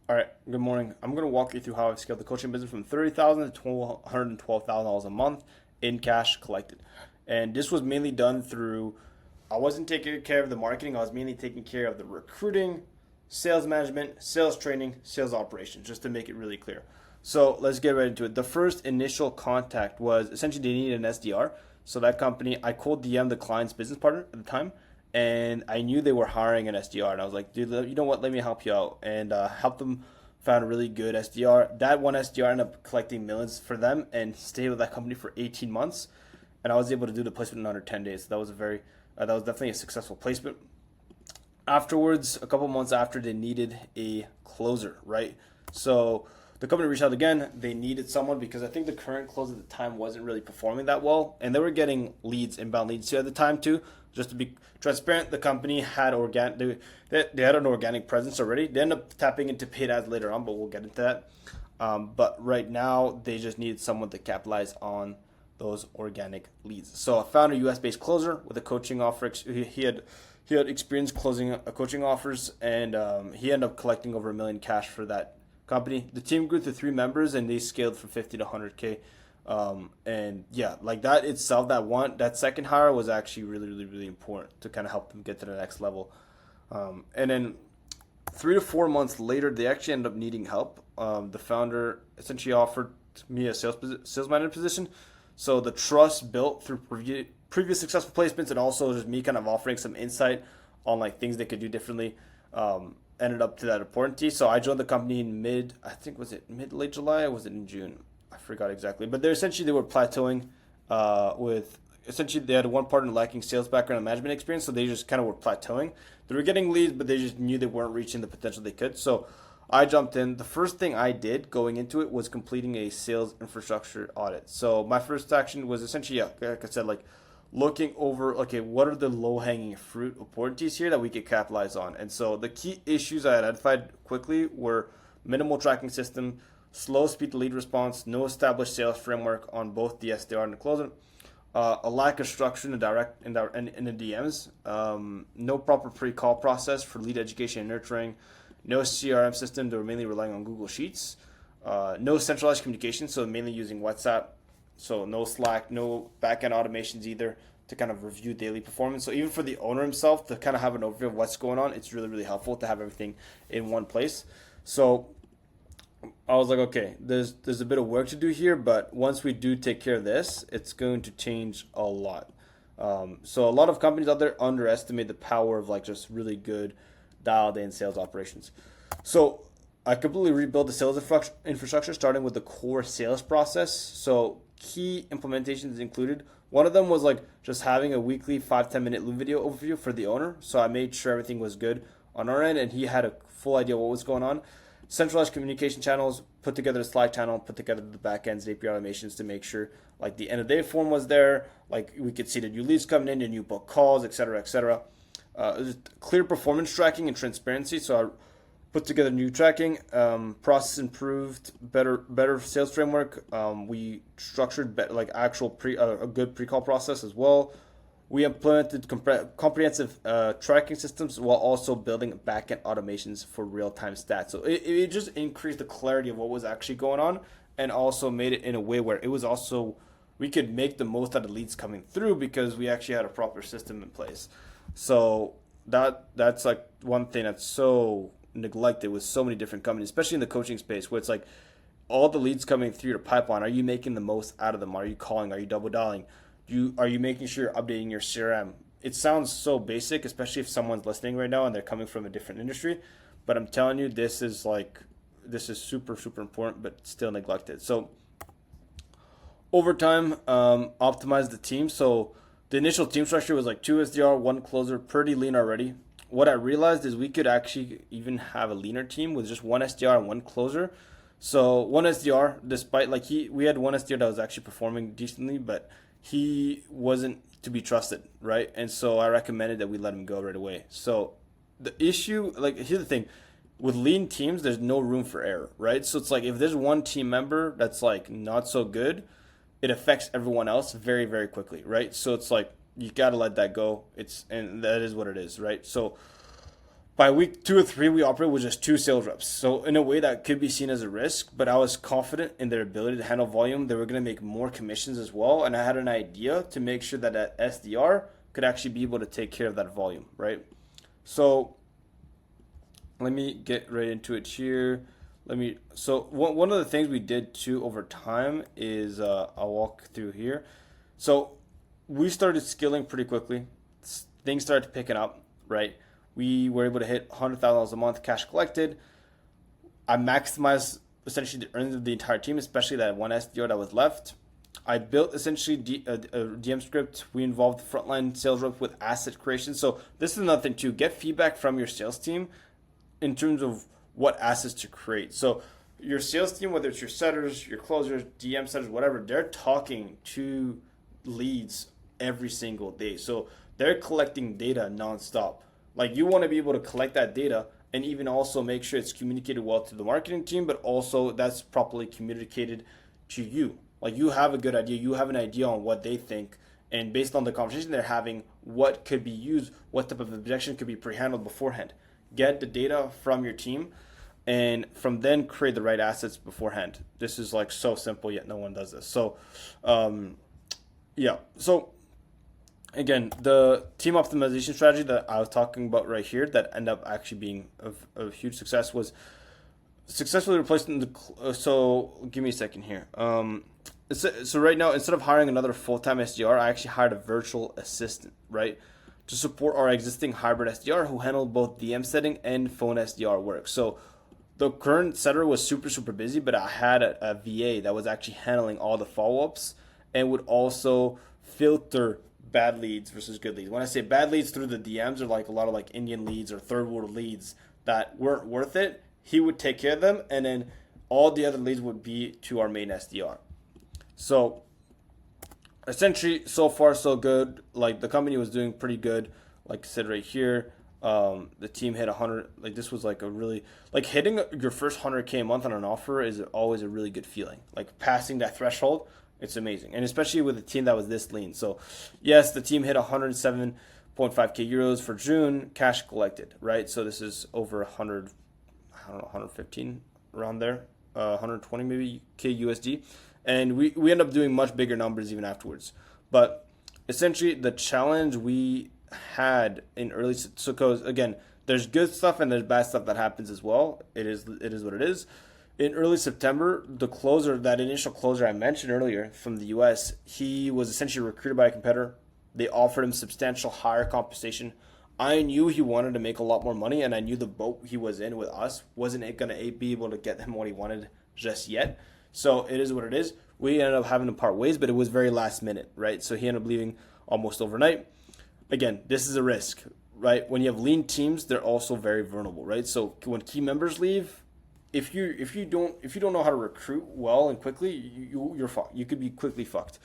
All right, good morning. I'm going to walk you through how I've scaled the coaching business from $30,000 to $112,000 a month in cash collected. And this was mainly done through, I wasn't taking care of the marketing, I was mainly taking care of the recruiting, sales management, sales training, sales operations, just to make it really clear. So let's get right into it. The first initial contact was essentially they needed an SDR. So that company, I cold DM the client's business partner at the time, and I knew they were hiring an SDR, and I was like, dude, you know what? Let me help you out, and help them. Found a really good SDR. That one SDR ended up collecting millions for them and stayed with that company for 18 months, and I was able to do the placement in under 10 days. So that was that was definitely a successful placement. Afterwards, a couple months after, they needed a closer, right? So the company reached out again. They needed someone because I think the current closer at the time wasn't really performing that well, and they were getting leads, inbound leads too at the time too. Just to be transparent, the company had they had an organic presence already. They ended up tapping into paid ads later on, but we'll get into that. But right now, they just needed someone to capitalize on those organic leads. So I found a U.S. based closer with a coaching offer. He had experience closing coaching offers, and he ended up collecting over $1 million cash for that company. The team grew to 3 members, and they scaled from 50 to 100K. And yeah, like that itself, that second hire was actually really, really, really important to kind of help them get to the next level. And then 3 to 4 months later, they actually ended up needing help. The founder essentially offered me a sales manager position. So the trust built through previous successful placements, and also just me kind of offering some insight on like things they could do differently, ended up to that opportunity. So I joined the company in I think was it mid late July, or was it in June? I forgot exactly. But they were plateauing with essentially they had one partner lacking sales background and management experience, so they just kind of were plateauing. They were getting leads, but they just knew they weren't reaching the potential they could. So I jumped in. The first thing I did going into it was completing a sales infrastructure audit. So my first action was essentially, yeah, like I said, like looking over, okay, what are the low hanging fruit opportunities here that we could capitalize on? And so the key issues I identified quickly were minimal tracking system, slow speed to lead response, no established sales framework on both the SDR and the closer, a lack of structure in the DMs, no proper pre-call process for lead education and nurturing, no CRM system. They were mainly relying on Google Sheets, no centralized communication, so mainly using WhatsApp. So no Slack, no backend automations either to kind of review daily performance. So even for the owner himself to kind of have an overview of what's going on, it's really, really helpful to have everything in one place. So I was like, okay, there's a bit of work to do here, but once we do take care of this, it's going to change a lot. So a lot of companies out there underestimate the power of like just really good dialed in sales operations. So I completely rebuilt the sales infrastructure, starting with the core sales process. So key implementations included. One of them was like just having a weekly 5-10 minute loop video overview for the owner. So I made sure everything was good on our end, and he had a full idea what was going on. Centralized communication channels, put together a Slack channel, put together the backends, API automations to make sure like the end of day form was there, like we could see the new leads coming in, the new book calls, etc., etc. Clear performance tracking and transparency. So I put together new tracking, process improved, better sales framework. We structured like actual a good pre-call process as well. We implemented comprehensive tracking systems while also building backend automations for real-time stats. So it just increased the clarity of what was actually going on, and also made it in a way where it was also we could make the most out of leads coming through because we actually had a proper system in place. So that's like one thing that's so neglected with so many different companies, especially in the coaching space, where it's like all the leads coming through your pipeline. Are you making the most out of them? Are you calling? Are you double dialing? Are you making sure you're updating your CRM? It sounds so basic, especially if someone's listening right now and they're coming from a different industry. But I'm telling you, this is super, super important, but still neglected. So over time, optimize the team. So the initial team structure was like 2 SDR, 1 closer, pretty lean already. What I realized is we could actually even have a leaner team with just 1 SDR and 1 closer. So 1 SDR, despite like we had 1 SDR that was actually performing decently, but he wasn't to be trusted, right? And so I recommended that we let him go right away. So the issue, like here's the thing, with lean teams, there's no room for error, right? So it's like if there's one team member that's like not so good, it affects everyone else very, very quickly, right? So it's like you gotta let that go. And that is what it is, right? So By week 2 or 3, we operated with just 2 sales reps. So in a way that could be seen as a risk, but I was confident in their ability to handle volume. They were going to make more commissions as well. And I had an idea to make sure that that SDR could actually be able to take care of that volume, right? So let me get right into it here. So one of the things we did too over time is, I'll walk through here. So we started scaling pretty quickly. Things started picking up, right? We were able to hit $100,000 a month cash collected. I maximized essentially the earnings of the entire team, especially that one SDR that was left. I built essentially a DM script. We involved frontline sales reps with asset creation. So this is another thing too. Get feedback from your sales team in terms of what assets to create. So your sales team, whether it's your setters, your closers, DM setters, whatever, they're talking to leads every single day. So they're collecting data nonstop. Like, you want to be able to collect that data and even also make sure it's communicated well to the marketing team, but also that's properly communicated to you. Like, you have a good idea, you have an idea on what they think, and based on the conversation they're having, what could be used, what type of objection could be pre-handled beforehand. Get the data from your team, and from then create the right assets beforehand. This is like so simple, yet no one does this. So, So again, the team optimization strategy that I was talking about right here that ended up actually being a huge success was successfully replacing the. So give me a second here. So right now, instead of hiring another full-time SDR, I actually hired a virtual assistant, right, to support our existing hybrid SDR who handled both DM setting and phone SDR work. So the current setter was super busy, but I had a VA that was actually handling all the follow-ups and would also filter bad leads versus good leads. When I say bad leads through the DMs, are like a lot of like Indian leads or third world leads that weren't worth it. He would take care of them, and then all the other leads would be to our main SDR. So essentially, so far so good. Like, the company was doing pretty good. Like I said right here, the team hit 100. Like, this was like a really, like, hitting your first 100K a month on an offer is always a really good feeling. Like, passing that threshold, it's amazing. And especially with a team that was this lean. So yes, the team hit 107.5K euros for June cash collected, right? So this is over 100, I don't know, 115 around there, 120 maybe K USD. And we end up doing much bigger numbers even afterwards. But essentially, the challenge we had in early, so because again, there's good stuff and there's bad stuff that happens as well. It is what it is. In early September, the closer, that initial closer I mentioned earlier from the US, he was essentially recruited by a competitor. They offered him substantial higher compensation. I knew he wanted to make a lot more money, and I knew the boat he was in with us wasn't going to be able to get him what he wanted just yet. So it is what it is. We ended up having to part ways, but it was very last minute, right? So he ended up leaving almost overnight. Again, this is a risk, right? When you have lean teams, they're also very vulnerable, right? So when key members leave, if you don't know how to recruit well and quickly, you're fucked. You could be quickly fucked.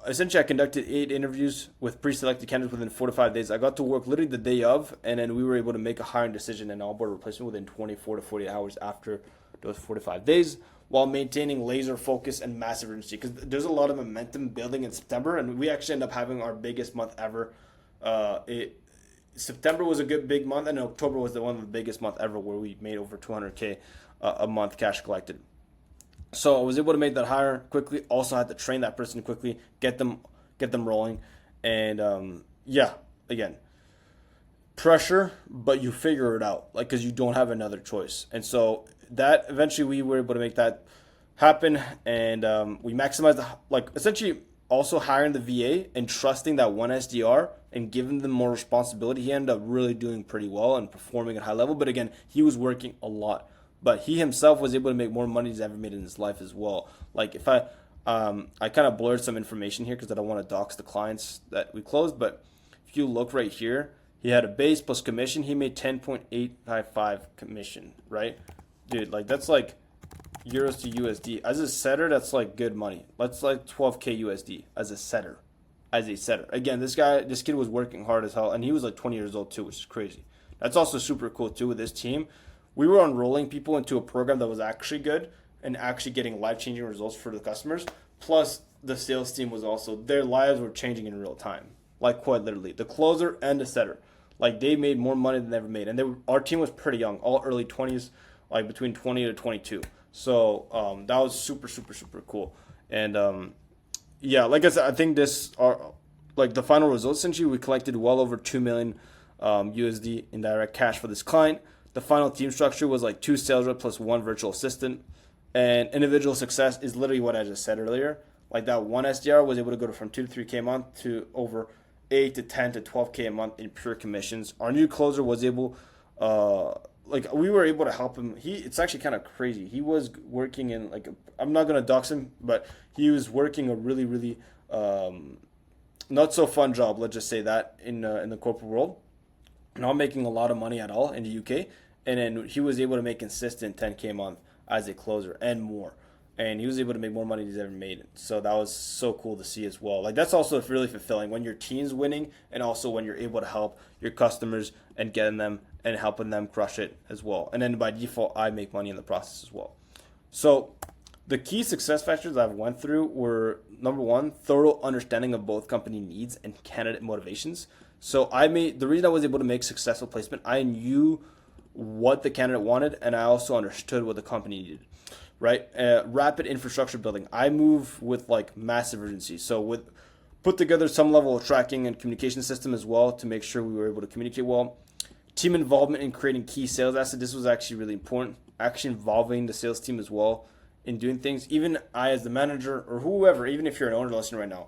Essentially, I conducted 8 interviews with pre-selected candidates within 4 to 5 days. I got to work literally the day of, and then we were able to make a hiring decision and onboard replacement within 24 to 48 hours after those 45 days, while maintaining laser focus and massive urgency. Because there's a lot of momentum building in September, and we actually end up having our biggest month ever. September was a good big month, and October was one of the biggest month ever, where we made over 200K a month cash collected. So I was able to make that hire quickly. Also had to train that person quickly, get them rolling, and again, pressure, but you figure it out, like, because you don't have another choice. And so that eventually we were able to make that happen, and we maximized essentially also hiring the VA and trusting that one SDR and giving them more responsibility. He ended up really doing pretty well and performing at high level. But again, he was working a lot. But he himself was able to make more money than he's ever made in his life as well. Like, if I kind of blurred some information here because I don't want to dox the clients that we closed. But if you look right here, he had a base plus commission. He made 10.855 commission, right? Dude, like, that's like euros to USD. As a setter, that's like good money. That's like 12K USD as a setter. Again, this kid was working hard as hell, and he was like 20 years old too, which is crazy. That's also super cool too with this team. We were enrolling people into a program that was actually good and actually getting life-changing results for the customers. Plus, the sales team was also, their lives were changing in real time, like quite literally. The closer and the setter. Like they made more money than they ever made, and our team was pretty young, all early 20s, like between 20 to 22. So that was super super super cool. And yeah, like I said, I think this are like the final results. Essentially, we collected well over 2 million USD in direct cash for this client. The final team structure was like 2 sales reps plus 1 virtual assistant, and individual success is literally what I just said earlier. Like that one SDR was able to go from 2 to 3K a month to over 8 to 10 to 12K a month in pure commissions. Our new closer was able, like we were able to help him. It's actually kind of crazy. He was working in like I'm not gonna dox him, but he was working a really really not so fun job. Let's just say that in the corporate world, not making a lot of money at all in the UK, and then he was able to make consistent 10K a month as a closer and more. And he was able to make more money than he's ever made. So that was so cool to see as well. Like that's also really fulfilling when your team's winning, and also when you're able to help your customers and getting them and helping them crush it as well. And then by default, I make money in the process as well. So the key success factors I've went through were, number one, thorough understanding of both company needs and candidate motivations. So the reason I was able to make successful placement, I knew what the candidate wanted, and I also understood what the company needed. Right, rapid infrastructure building. I move with like massive urgency. So with put together some level of tracking and communication system as well to make sure we were able to communicate well. Team involvement in creating key sales assets. This was actually really important. Actually involving the sales team as well in doing things. Even I as the manager or whoever, even if you're an owner listening right now,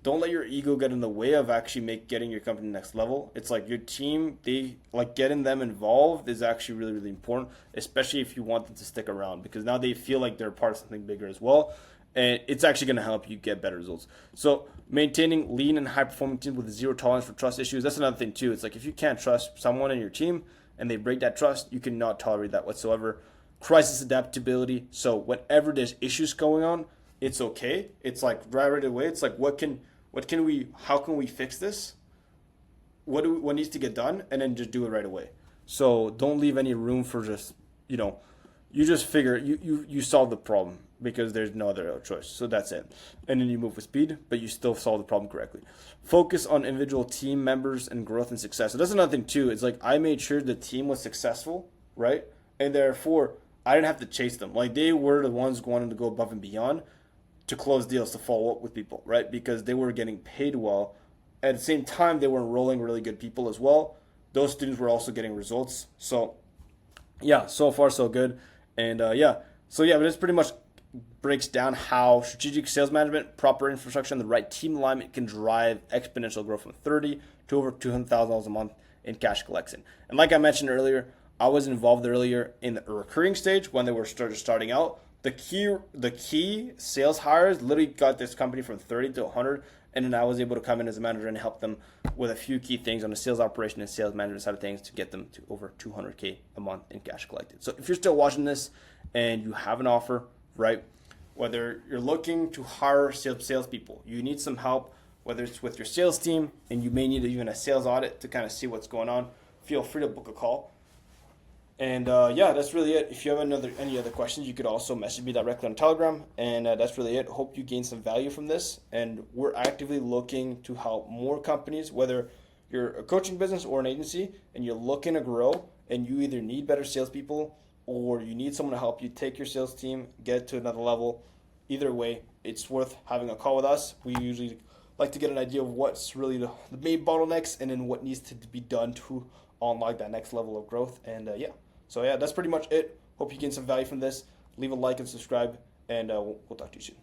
don't let your ego get in the way of actually getting your company next level. It's like your team, getting them involved is actually really, really important, especially if you want them to stick around, because now they feel like they're part of something bigger as well. And it's actually going to help you get better results. So maintaining lean and high performing teams with zero tolerance for trust issues. That's another thing too. It's like if you can't trust someone in your team and they break that trust, you cannot tolerate that whatsoever. Crisis adaptability. So whenever there's issues going on, it's okay. It's like right away. It's like how can we fix this? What needs to get done, and then just do it right away. So don't leave any room for just, you just figure you solve the problem because there's no other choice. So that's it. And then you move with speed, but you still solve the problem correctly. Focus on individual team members and growth and success. So that's another thing too. It's like I made sure the team was successful, right? And therefore I didn't have to chase them. Like they were the ones wanting to go above and beyond to close deals, to follow up with people, right? Because they were getting paid well. At the same time, they were enrolling really good people as well. Those students were also getting results. So yeah, so far so good. And but this pretty much breaks down how strategic sales management, proper infrastructure, and the right team alignment can drive exponential growth from 30 to over $200,000 a month in cash collection. And like I mentioned earlier, I was involved earlier in the recruiting stage when they were starting out. The key sales hires literally got this company from 30 to 100, and then I was able to come in as a manager and help them with a few key things on the sales operation and sales management side of things to get them to over 200K a month in cash collected. So if you're still watching this and you have an offer, right, whether you're looking to hire salespeople, you need some help, whether it's with your sales team and you may need even a sales audit to kind of see what's going on, feel free to book a call. And that's really it. If you have any other questions, you could also message me directly on Telegram. And that's really it. Hope you gain some value from this. And we're actively looking to help more companies, whether you're a coaching business or an agency, and you're looking to grow, and you either need better salespeople or you need someone to help you take your sales team, get it to another level. Either way, it's worth having a call with us. We usually like to get an idea of what's really the main bottlenecks and then what needs to be done to unlock that next level of growth. And So that's pretty much it. Hope you gain some value from this. Leave a like and subscribe, and we'll talk to you soon.